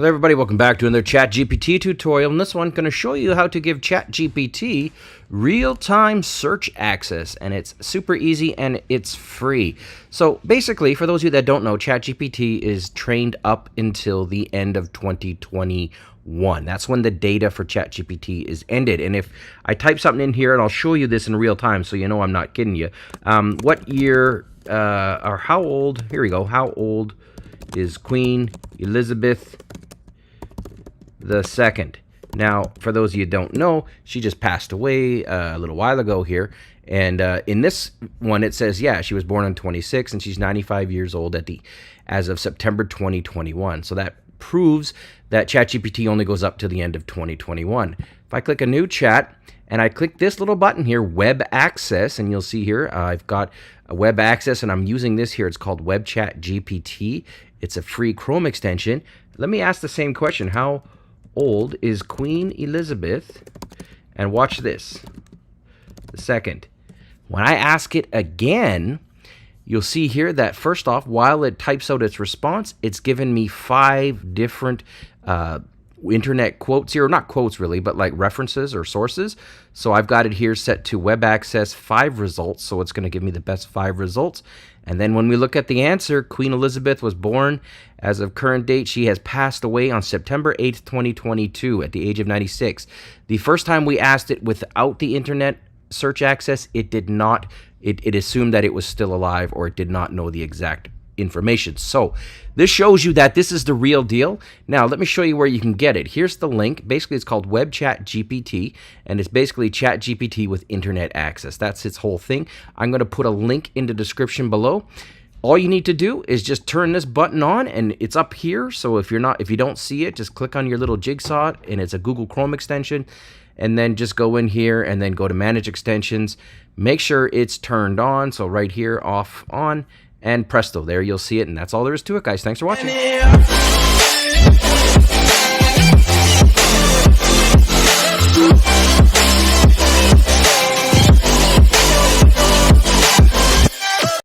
Hello everybody, welcome back to another ChatGPT tutorial. In this one, I'm going to show you how to give ChatGPT real-time search access, and it's super easy and it's free. So basically, for those of you that don't know, ChatGPT is trained up until the end of 2021. That's when the data for ChatGPT is ended. And if I type something in here, and I'll show you this in real time so you know I'm not kidding you. What year or how old, here we go, how old is Queen Elizabeth II? Now, for those of you who don't know, she just passed away a little while ago here. And in this one, it says, yeah, she was born on 26 and she's 95 years old as of September 2021. So that proves that ChatGPT only goes up to the end of 2021. If I click a new chat and I click this little button here, web access, and you'll see here, I've got a web access and I'm using this here. It's called Web Chat GPT. It's a free Chrome extension. Let me ask the same question. How old is Queen Elizabeth? And watch this. The second. When I ask it again, you'll see here that first off, while it types out its response, it's given me 5 different internet quotes here, or not quotes really, but like references or sources. So I've got it here set to web access 5 results. So it's going to give me the best 5 results. And then when we look at the answer, Queen Elizabeth was born as of current date. She has passed away on September 8th, 2022 at the age of 96. The first time we asked it without the internet search access, it did not, it assumed that it was still alive, or it did not know the exact information. So this shows you that this is the real deal. Now let me show you where you can get it. Here's the link. Basically it's called Web Chat GPT, and it's basically Chat GPT with internet access. That's its whole thing. I'm going to put a link in the description below. All you need to do is just turn this button on, and it's up here. So if you don't see it, just click on your little jigsaw, and it's a Google Chrome extension, and then just go in here and then go to manage extensions. Make sure it's turned on. So right here, off, on, and presto, there you'll see it. And that's all there is to it, guys. Thanks for watching.